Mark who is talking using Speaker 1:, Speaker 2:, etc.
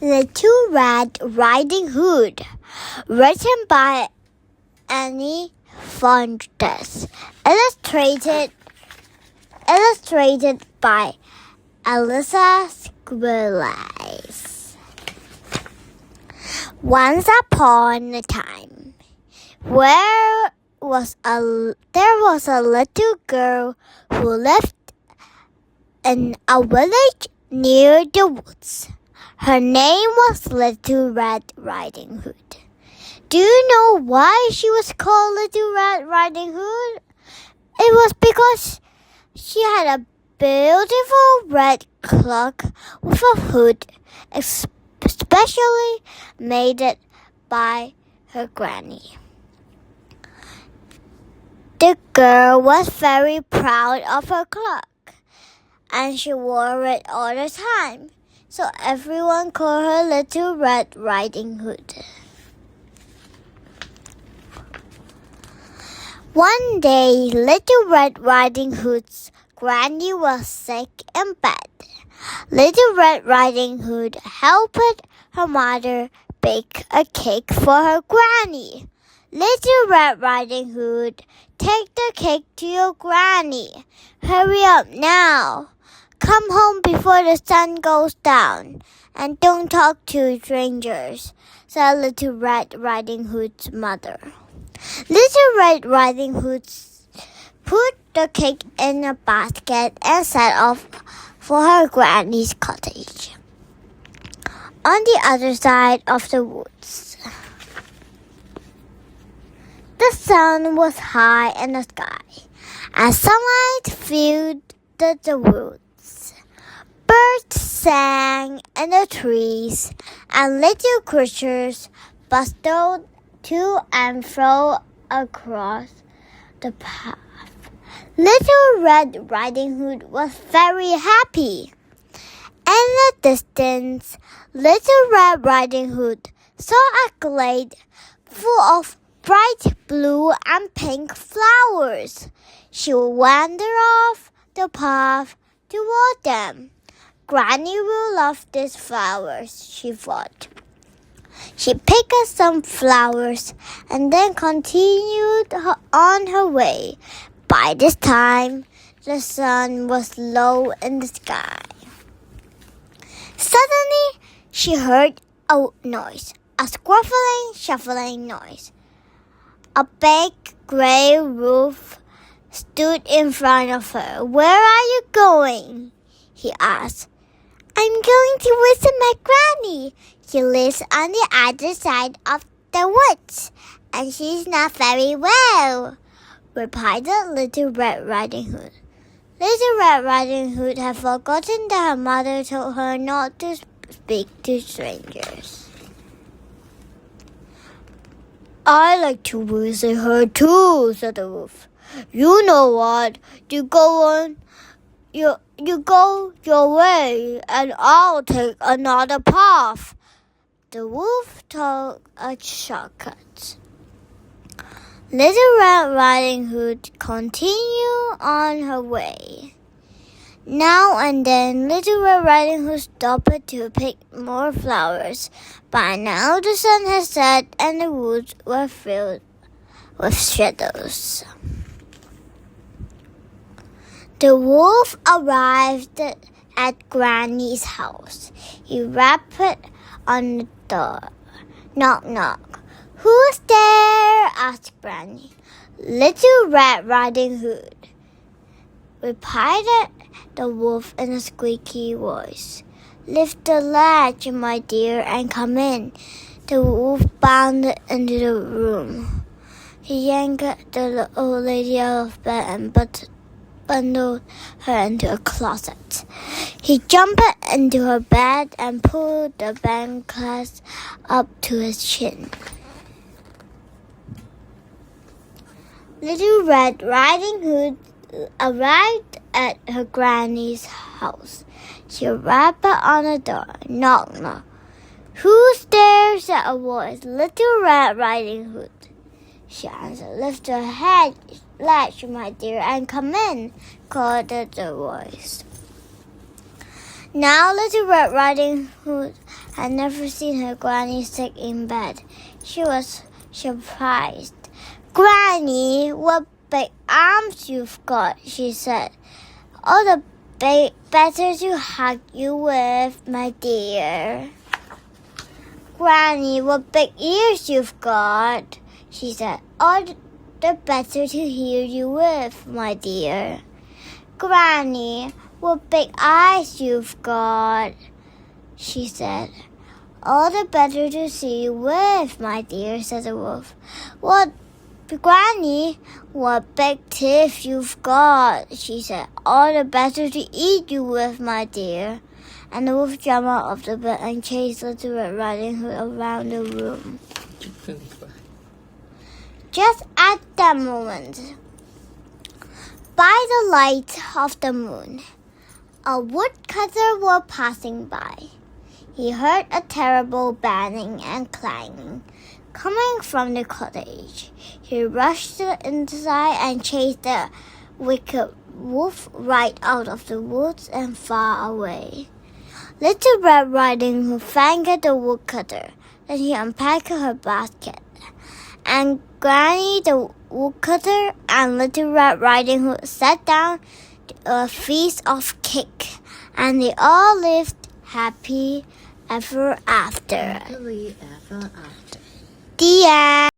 Speaker 1: Little Red Riding Hood, written by Annie Fontes, illustrated by Elisa Squillace. Once upon a time, there was a little girl who lived in a village near the woods. Her name was Little Red Riding Hood. Do you know why she was called Little Red Riding Hood? It was because she had a beautiful red cloak with a hood, especially made it by her granny. The girl was very proud of her cloak, and she wore it all the time. So everyone called her Little Red Riding Hood. One day, Little Red Riding Hood's granny was sick in bed. Little Red Riding Hood helped her mother bake a cake for her granny. Little Red Riding Hood, take the cake to your granny. Hurry up now. Come home before the sun goes down, and don't talk to strangers, said Little Red Riding Hood's mother. Little Red Riding Hood put the cake in a basket and set off for her granny's cottage on the other side of the woods. The sun was high in the sky, and sunlight filled the woods. Birds sang in the trees, and little creatures bustled to and fro across the path. Little Red Riding Hood was very happy. In the distance, Little Red Riding Hood saw a glade full of bright blue and pink flowers. She wandered off the path toward them. Granny will love these flowers, she thought. She picked some flowers and then continued on her way. By this time, the sun was low in the sky. Suddenly, she heard a noise, a shuffling noise. A big gray wolf stood in front of her. Where are you going? He asked. I'm going to visit my granny. She lives on the other side of the woods, and she's not very well, replied the Little Red Riding Hood. Little Red Riding Hood had forgotten that her mother told her not to speak to strangers. I like to visit her too, said the wolf. You know what? You go on. You go your way, and I'll take another path. The wolf took a shortcut. Little Red Riding Hood continued on her way. Now and then, Little Red Riding Hood stopped to pick more flowers. By now, the sun had set, and the woods were filled with shadows. The wolf arrived at Granny's house. He rapped on the door. Knock, knock. Who's there? Asked Granny. Little Red Riding Hood, replied the wolf in a squeaky voice. Lift the latch, my dear, and come in. The wolf bounded into the room. He yanked the old lady out of bed and bundled her into a closet. He jumped into her bed and pulled the bedclothes up to his chin. Little Red Riding Hood arrived at her granny's house. She rapped on the door. Knock, knock. Who's there? Said a voice. Little Red Riding Hood, she answered. Lift your head, latch, my dear, and come in, called the voice. Now Little Red Riding Hood had never seen her granny sick in bed. She was surprised. "Granny, what big arms you've got," she said. "All the better to hug you with, my dear." "Granny, what big ears you've got," she said. "All the better to hear you with, my dear." "Granny, what big eyes you've got," she said. "All the better to see you with, my dear," said the wolf. "Granny, what big teeth you've got," she said. "All the better to eat you with, my dear." And the wolf jumped out of the bed and chased Little Red Riding Hood around the room. Just at that moment, by the light of the moon, a woodcutter was passing by. He heard a terrible banging and clanging coming from the cottage. He rushed to the inside and chased the wicked wolf right out of the woods and far away. Little Red Riding Hood thanked the woodcutter. Then he unpacked her basket. And Granny the woodcutter and Little Red Riding Hood sat down to a feast of cake. And they all lived happy ever after.
Speaker 2: Happily ever after.
Speaker 1: The end.